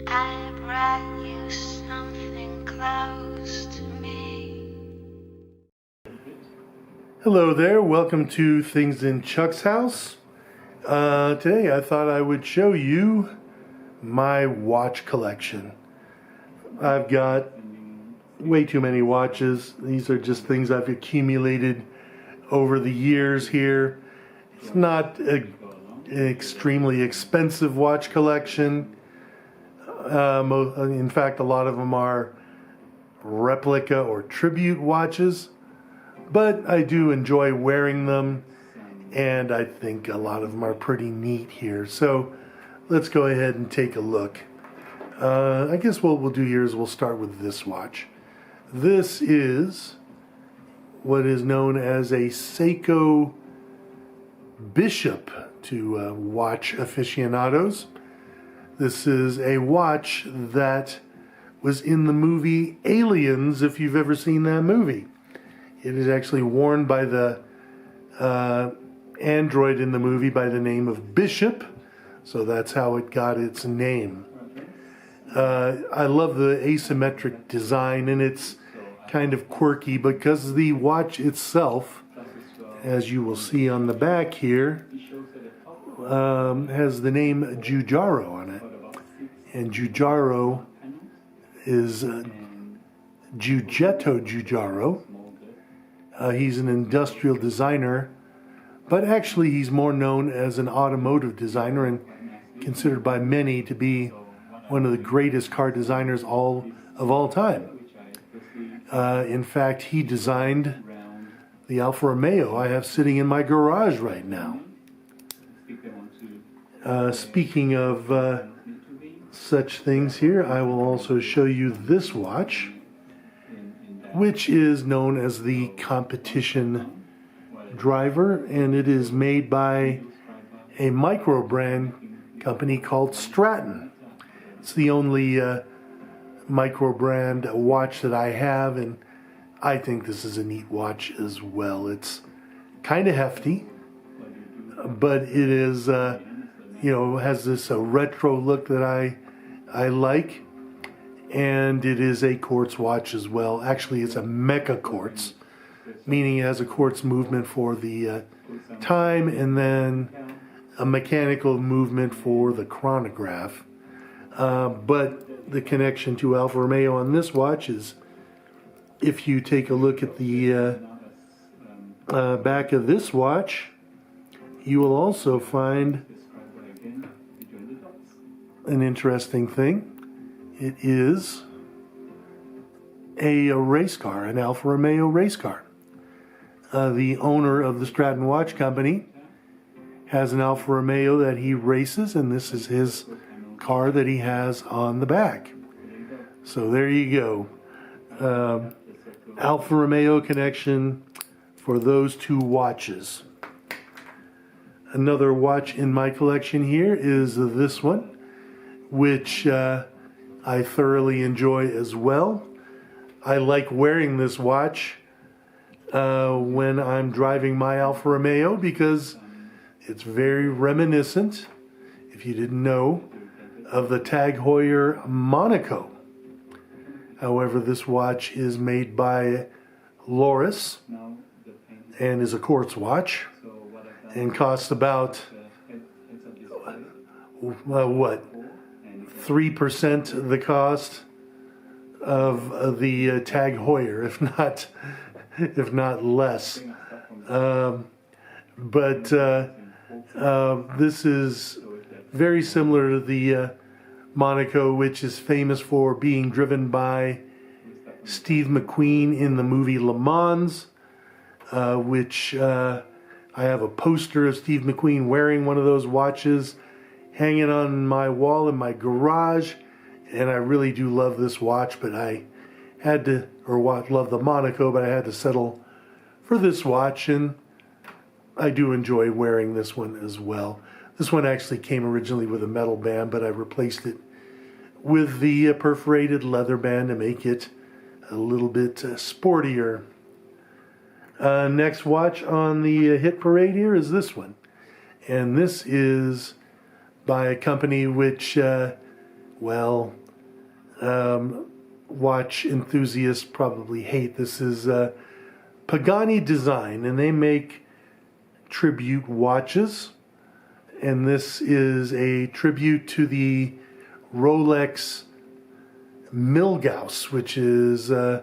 I brought you something close to me. Hello there, welcome to Things in Chuck's House. Today I thought I would show you my watch collection. I've got way too many watches. These are just things I've accumulated over the years here. It's not an extremely expensive watch collection. In fact, a lot of them are replica or tribute watches, but I do enjoy wearing them, and I think a lot of them are pretty neat here. So let's go ahead and take a look. I guess what we'll do here is we'll start with this watch. This is what is known as a Seiko Bishop to watch aficionados. This is a watch that was in the movie Aliens, if you've ever seen that movie. It is actually worn by the android in the movie by the name of Bishop, so that's how it got its name. I love the asymmetric design, and it's kind of quirky because the watch itself, as you will see on the back here, has the name Giugiaro on it. And Giugiaro is Giugetto Giugiaro. He's an industrial designer, but actually he's more known as an automotive designer and considered by many to be one of the greatest car designers of all time. In fact, he designed the Alfa Romeo I have sitting in my garage right now. Speaking of such things here, I will also show you this watch, which is known as the Competition Driver, and it is made by a micro brand company called Stratton. It's the only micro brand watch that I have, and I think this is a neat watch as well. It's kind of hefty, but it is has this retro look that I like, and it is a quartz watch as well. Actually, it's a mecha quartz, meaning it has a quartz movement for the time and then a mechanical movement for the chronograph. But the connection to Alfa Romeo on this watch is, if you take a look at the back of this watch, you will also find an interesting thing. It is a race car, an Alfa Romeo race car. The owner of the Stratton Watch Company has an Alfa Romeo that he races, and this is his car that he has on the back. So there you go. Alfa Romeo connection for those two watches. Another watch in my collection here is this one, which I thoroughly enjoy as well. I like wearing this watch when I'm driving my Alfa Romeo because it's very reminiscent, if you didn't know, of the Tag Heuer Monaco. However, this watch is made by Loris and is a quartz watch and costs about 3% the cost of the Tag Heuer, if not less. But this is very similar to the Monaco, which is famous for being driven by Steve McQueen in the movie Le Mans, which I have a poster of Steve McQueen wearing one of those watches hanging on my wall in my garage, and I really do love this watch, but I had to, love the Monaco, but I had to settle for this watch, and I do enjoy wearing this one as well. This one actually came originally with a metal band, but I replaced it with the perforated leather band to make it a little bit sportier. Next watch on the hit parade here is this one, and this is by a company which well, watch enthusiasts probably hate. This is Pagani Design, and they make tribute watches. And this is a tribute to the Rolex Milgauss, which is a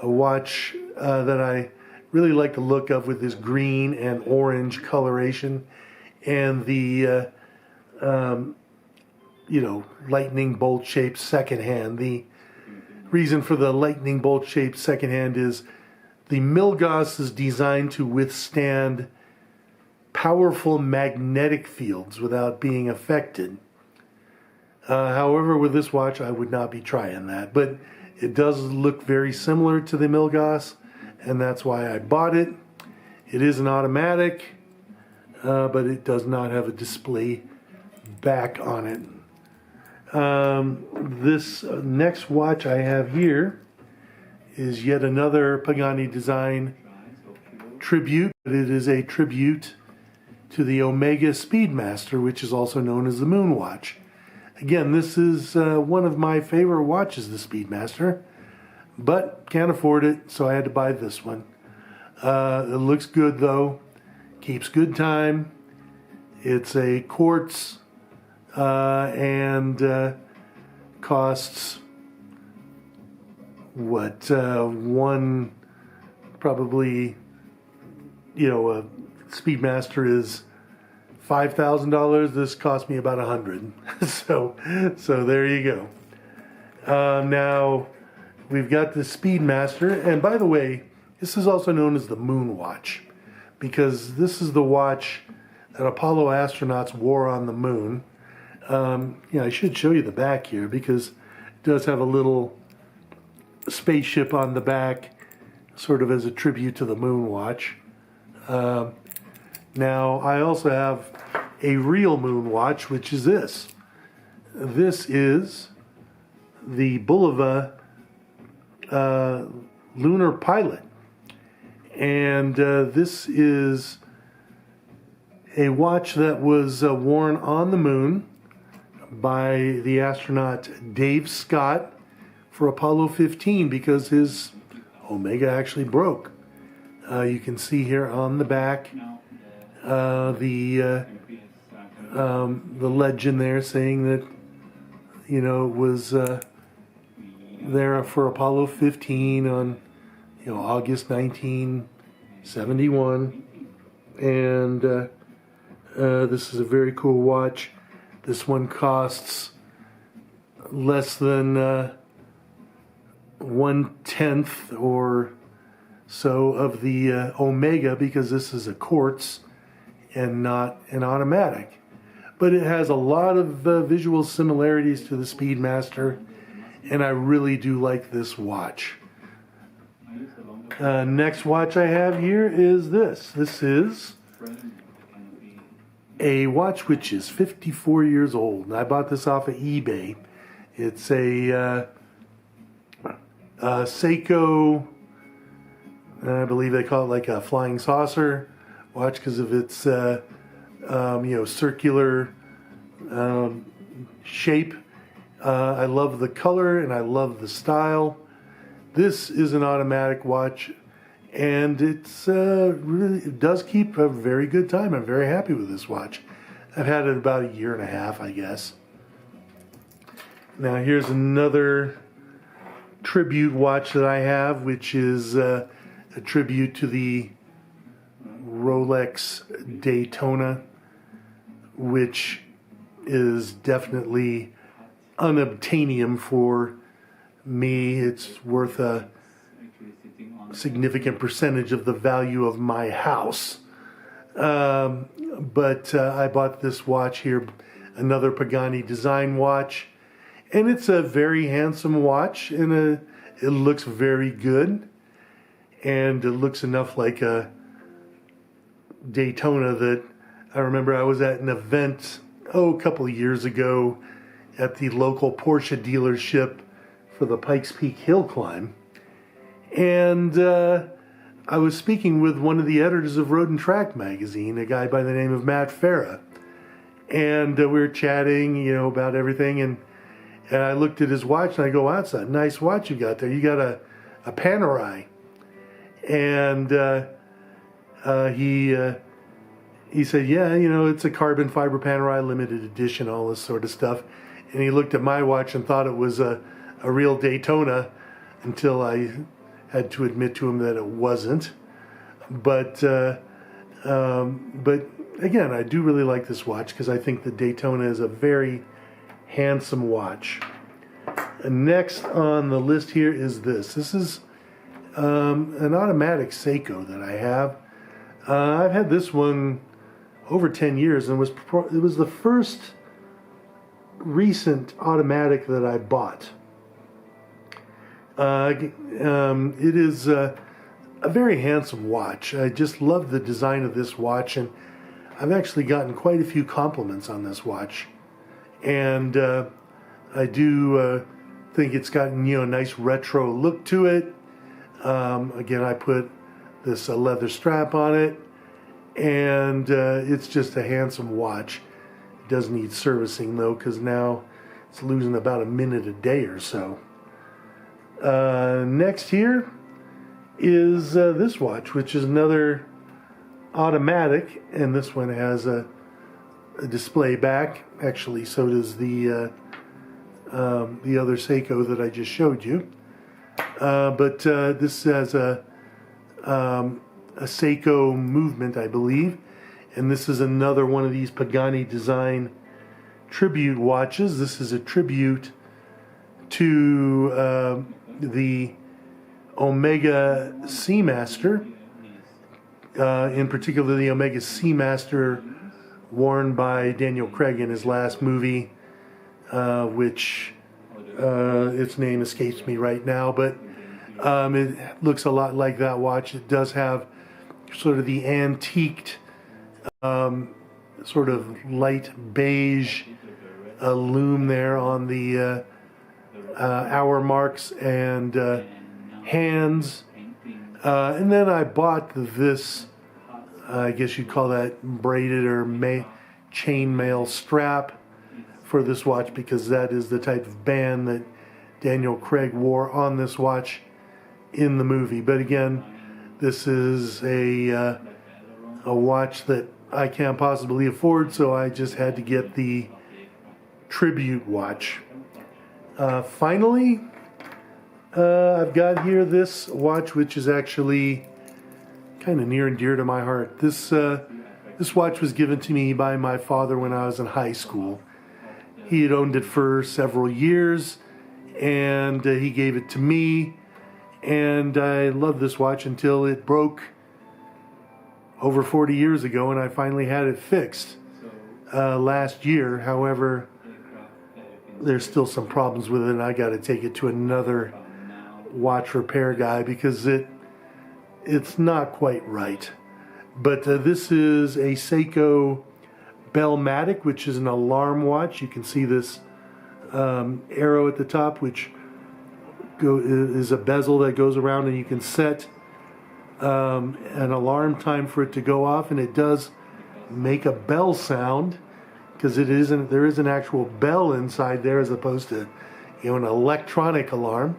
watch that I really like the look of, with this green and orange coloration and the lightning bolt shaped second hand. The reason for the lightning bolt shaped second hand is the Milgauss is designed to withstand powerful magnetic fields without being affected. However, with this watch, I would not be trying that. But it does look very similar to the Milgauss, and that's why I bought it. It is an automatic, but it does not have a display back on it. This next watch I have here is yet another Pagani Design tribute. It is a tribute to the Omega Speedmaster, which is also known as the Moon Watch. Again, this is one of my favorite watches, the Speedmaster, but can't afford it, so I had to buy this one. It looks good though, keeps good time. It's a quartz and costs one probably, a Speedmaster is $5,000. This cost me about $100. so there you go. Now we've got the Speedmaster, and by the way, this is also known as the Moon Watch, because this is the watch that Apollo astronauts wore on the moon. I should show you the back here, because it does have a little spaceship on the back, sort of as a tribute to the Moon Watch. Now, I also have a real moon watch, which is this. This is the Bulova Lunar Pilot. And this is a watch that was worn on the moon by the astronaut Dave Scott for Apollo 15, because his Omega actually broke. You can see here on the back the legend there saying that it was there for Apollo 15 on August 1971, and this is a very cool watch. This one costs less than 1/10 or so of the Omega, because this is a quartz and not an automatic. But it has a lot of visual similarities to the Speedmaster, and I really do like this watch. Next watch I have here is this. This is a watch which is 54 years old. I bought this off of eBay. It's a Seiko, I believe they call it like a flying saucer watch, because of its circular shape. I love the color and I love the style. This is an automatic watch, and it does keep a very good time. I'm very happy with this watch. I've had it about a year and a half, I guess. Now here's another tribute watch that I have, which is a tribute to the Rolex Daytona, which is definitely unobtainium for me. It's worth a significant percentage of the value of my house. But I bought this watch here, another Pagani Design watch, and it's a very handsome watch, and it looks very good, and it looks enough like a Daytona that I remember I was at an event a couple of years ago at the local Porsche dealership for the Pikes Peak Hill Climb, and I was speaking with one of the editors of Road and Track magazine, a guy by the name of Matt Farah, and we were chatting, about everything, And I looked at his watch and I go, wow, that's a nice watch you got there. You got a Panerai. And he said, yeah, you know, it's a carbon fiber Panerai limited edition, all this sort of stuff. And he looked at my watch and thought it was a real Daytona until I had to admit to him that it wasn't. But again, I do really like this watch because I think the Daytona is a very handsome watch. Next on the list here is this. This is an automatic Seiko that I have. I've had this one over 10 years, and it was the first recent automatic that I bought. It is a very handsome watch. I just love the design of this watch, and I've actually gotten quite a few compliments on this watch. And I do think it's gotten, you know, a nice retro look to it. Again, I put this leather strap on it, and it's just a handsome watch. It does need servicing though, because now it's losing about a minute a day or so. Next here is this watch, which is another automatic, and this one has a display back. Actually, so does the other Seiko that I just showed you. But this has a Seiko movement, I believe, and this is another one of these Pagani design tribute watches. This is a tribute to the Omega Seamaster, in particular the Omega Seamaster worn by Daniel Craig in his last movie, which its name escapes me right now, but it looks a lot like that watch. It does have sort of the antiqued, sort of light beige lume there on the hour marks and hands. And then I bought this, I guess you'd call that braided or chainmail strap for this watch, because that is the type of band that Daniel Craig wore on this watch in the movie. But again, this is a watch that I can't possibly afford, so I just had to get the tribute watch. Finally, I've got here this watch, which is actually kind of near and dear to my heart. This watch was given to me by my father when I was in high school. He had owned it for several years, and he gave it to me, and I loved this watch until it broke over 40 years ago, and I finally had it fixed last year. However, there's still some problems with it, and I got to take it to another watch repair guy because it's not quite right. But this is a Seiko Bellmatic, which is an alarm watch. You can see this arrow at the top, which is a bezel that goes around, and you can set an alarm time for it to go off, and it does make a bell sound, because there is an actual bell inside there as opposed to, you know, an electronic alarm.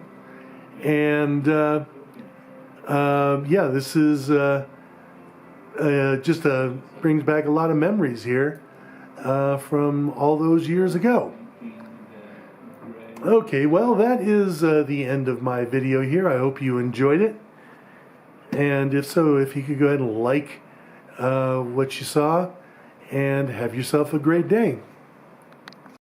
And yeah, this is just brings back a lot of memories here from all those years ago. Okay, well, that is the end of my video here. I hope you enjoyed it. And if so, if you could go ahead and like what you saw, and have yourself a great day.